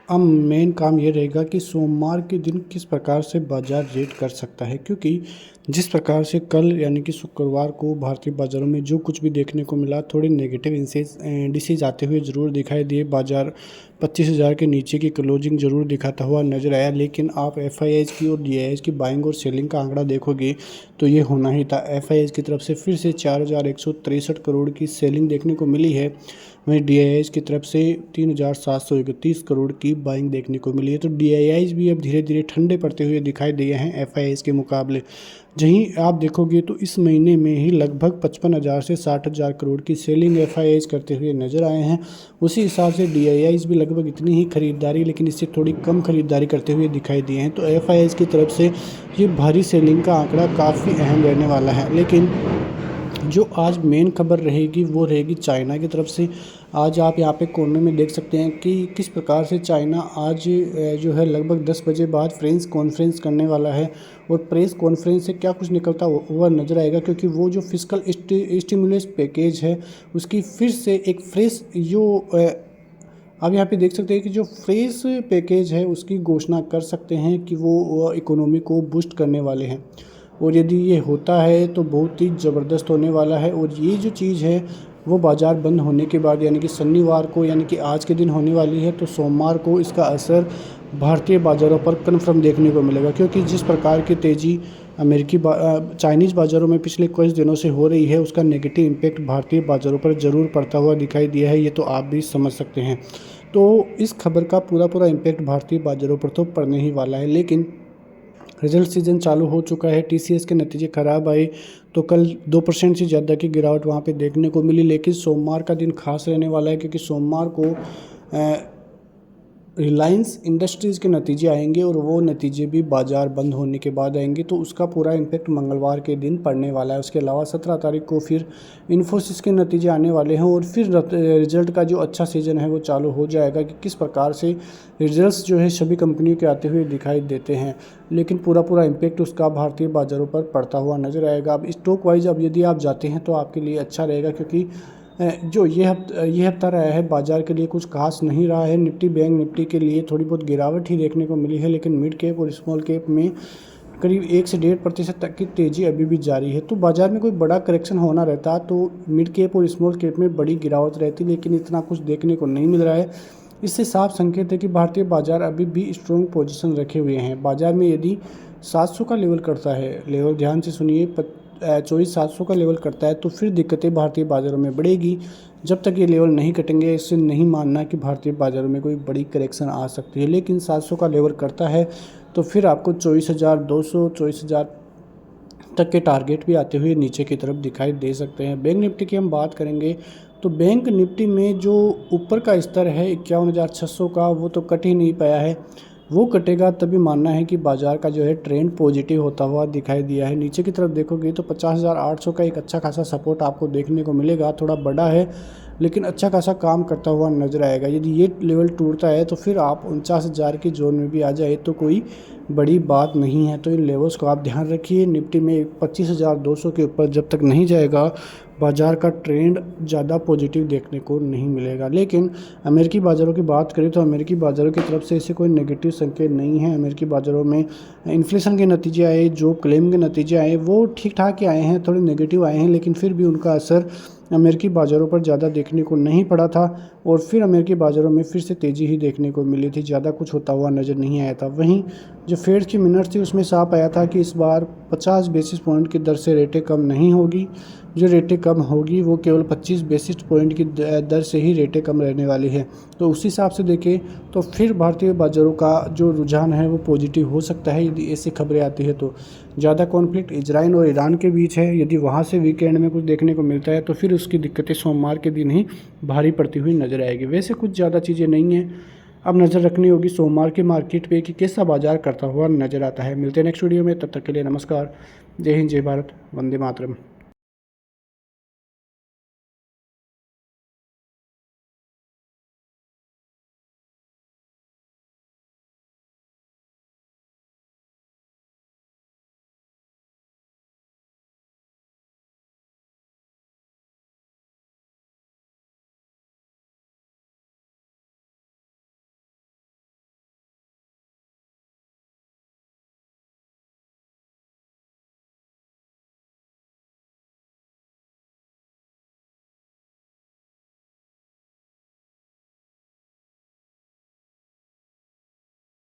अब मेन काम ये रहेगा कि सोमवार के दिन किस प्रकार से बाजार रेट कर सकता है, क्योंकि जिस प्रकार से कल यानी कि शुक्रवार को भारतीय बाज़ारों में जो कुछ भी देखने को मिला, थोड़े नेगेटिव इंडिसेज आते हुए ज़रूर दिखाई दिए। बाजार 25,000 के नीचे की क्लोजिंग ज़रूर दिखाता हुआ नज़र आया, लेकिन आप एफआईआईज़ की और डीआईआईज़ की बाइंग और सेलिंग का आंकड़ा देखोगे तो ये होना ही था। एफआईआईज़ की तरफ से फिर से 4,163 करोड़ की सेलिंग देखने को मिली है, वहीं डीआईआईज़ की तरफ से 3,731 करोड़ की बाइंग देखने को मिली है। तो डीआईआईज़ भी अब धीरे धीरे ठंडे पड़ते हुए दिखाई दिए हैं एफआईआईज़ के मुकाबले। जहीं आप देखोगे तो इस महीने में ही लगभग 55,000 से 60,000 करोड़ की सेलिंग एफआईआईज़ करते हुए नजर आए हैं। उसी हिसाब से डीआईआईज़ भी लगभग इतनी ही खरीदारी, लेकिन इससे थोड़ी कम खरीदारी करते हुए दिखाई दिए हैं। तो एफआईआईज़ की तरफ से ये भारी सेलिंग का आंकड़ा काफ़ी अहम रहने वाला है। लेकिन जो आज मेन खबर रहेगी वो रहेगी चाइना की तरफ से। आज आप यहाँ पे कोने में देख सकते हैं कि किस प्रकार से चाइना आज जो है लगभग 10 बजे बाद प्रेस कॉन्फ्रेंस करने वाला है, और प्रेस कॉन्फ्रेंस से क्या कुछ निकलता हुआ नजर आएगा, क्योंकि वो जो फिस्कल स्टिमुलस पैकेज है उसकी फिर से एक फ्रेश जो आप यहाँ पे देख सकते हैं कि जो फ्रेश पैकेज है उसकी घोषणा कर सकते हैं कि वो इकोनॉमी को बूस्ट करने वाले हैं। और यदि ये होता है तो बहुत ही ज़बरदस्त होने वाला है। और ये जो चीज़ है वो बाज़ार बंद होने के बाद यानी कि शनिवार को, यानी कि आज के दिन होने वाली है, तो सोमवार को इसका असर भारतीय बाज़ारों पर कन्फर्म देखने को मिलेगा। क्योंकि जिस प्रकार की तेज़ी चाइनीज़ बाज़ारों में पिछले कुछ दिनों से हो रही है, उसका नेगेटिव इम्पैक्ट भारतीय बाज़ारों पर ज़रूर पड़ता हुआ दिखाई दिया है, ये तो आप भी समझ सकते हैं। तो इस खबर का पूरा इम्पैक्ट भारतीय बाज़ारों पर तो पड़ने ही वाला है। लेकिन रिजल्ट सीजन चालू हो चुका है, टीसीएस के नतीजे खराब आए तो कल 2% से ज़्यादा की गिरावट वहाँ पे देखने को मिली। लेकिन सोमवार का दिन खास रहने वाला है, क्योंकि सोमवार को रिलायंस इंडस्ट्रीज़ के नतीजे आएंगे, और वो नतीजे भी बाज़ार बंद होने के बाद आएंगे, तो उसका पूरा इम्पैक्ट मंगलवार के दिन पड़ने वाला है। उसके अलावा 17 तारीख को फिर इन्फोसिस के नतीजे आने वाले हैं, और फिर रिजल्ट का जो अच्छा सीज़न है वो चालू हो जाएगा कि किस प्रकार से रिजल्ट्स जो है सभी कंपनियों के आते हुए दिखाई देते हैं। लेकिन पूरा इम्पैक्ट उसका भारतीय बाज़ारों पर पड़ता हुआ नजर आएगा। अब स्टॉक वाइज अब यदि आप जाते हैं तो आपके लिए अच्छा रहेगा, क्योंकि जो ये हफ्ता रहा है बाज़ार के लिए कुछ खास नहीं रहा है। निफ्टी बैंक निफ्टी के लिए थोड़ी बहुत गिरावट ही देखने को मिली है, लेकिन मिड कैप और स्मॉल कैप में करीब 1 से 1.5% तक की तेज़ी अभी भी जारी है। तो बाज़ार में कोई बड़ा करेक्शन होना रहता तो मिड कैप और स्मॉल कैप में बड़ी गिरावट रहती, लेकिन इतना कुछ देखने को नहीं मिल रहा है। इससे साफ संकेत है कि भारतीय बाज़ार अभी भी स्ट्रॉन्ग पोजीशन रखे हुए हैं। बाज़ार में यदि 700 का लेवल करता है, लेवल ध्यान से सुनिए, 24,700 का लेवल करता है, तो फिर दिक्कतें भारतीय बाज़ारों में बढ़ेगी। जब तक ये लेवल नहीं कटेंगे, इससे नहीं मानना कि भारतीय बाज़ारों में कोई बड़ी करेक्शन आ सकती है। लेकिन 700 का लेवल करता है तो फिर आपको 24,200 24,000 तक के टारगेट भी आते हुए नीचे की तरफ दिखाई दे सकते हैं। बैंक निफ्टी की हम बात करेंगे तो बैंक निफ्टी में जो ऊपर का स्तर है 51,600 का, वो तो कट ही नहीं पाया है। वो कटेगा तभी मानना है कि बाज़ार का जो है ट्रेंड पॉजिटिव होता हुआ दिखाई दिया है। नीचे की तरफ देखोगे तो 50,800 का एक अच्छा खासा सपोर्ट आपको देखने को मिलेगा। थोड़ा बड़ा है लेकिन अच्छा खासा काम करता हुआ नजर आएगा। यदि ये लेवल टूटता है तो फिर आप 49,000 की जोन में भी आ जाए तो कोई बड़ी बात नहीं है। तो इन लेवल्स को आप ध्यान रखिए। निफ्टी में 25,200 के ऊपर जब तक नहीं जाएगा, बाज़ार का ट्रेंड ज़्यादा पॉजिटिव देखने को नहीं मिलेगा। लेकिन अमेरिकी बाज़ारों की बात करें तो अमेरिकी बाज़ारों की तरफ से ऐसे कोई नेगेटिव संकेत नहीं है। अमेरिकी बाज़ारों में इन्फ्लेशन के नतीजे आए, जॉब क्लेम के नतीजे आए, वो ठीक ठाक ही आए हैं, थोड़े नेगेटिव आए हैं, लेकिन फिर भी उनका असर अमेरिकी बाज़ारों पर ज़्यादा देखने को नहीं पड़ा था। और फिर अमेरिकी बाज़ारों में फिर से तेज़ी ही देखने को मिली थी, ज़्यादा कुछ होता हुआ नज़र नहीं आया था। वहीं जो फेड की मिनट्स थी उसमें साफ आया था कि इस बार 50 बेसिस पॉइंट की दर से रेटें कम नहीं होगी। जो रेटें कम होगी वो केवल 25 बेसिस पॉइंट की दर से ही रेटें कम रहने वाली है। तो उस हिसाब से देखें तो फिर भारतीय बाज़ारों का जो रुझान है वो पॉजिटिव हो सकता है यदि ऐसी खबरें आती है तो। ज़्यादा कॉन्फ्लिक्ट इजराइल और ईरान के बीच है, यदि वहाँ से वीकेंड में कुछ देखने को मिलता है तो फिर उसकी दिक्कतें सोमवार के दिन ही भारी पड़ती हुई नजर आएगी। वैसे कुछ ज़्यादा चीज़ें नहीं हैं। अब नज़र रखनी होगी सोमवार के मार्केट पे कि कैसा बाजार करता हुआ नजर आता है। मिलते हैं नेक्स्ट वीडियो में, तब तक के लिए नमस्कार। जय हिंद, जय भारत, वंदे मातरम।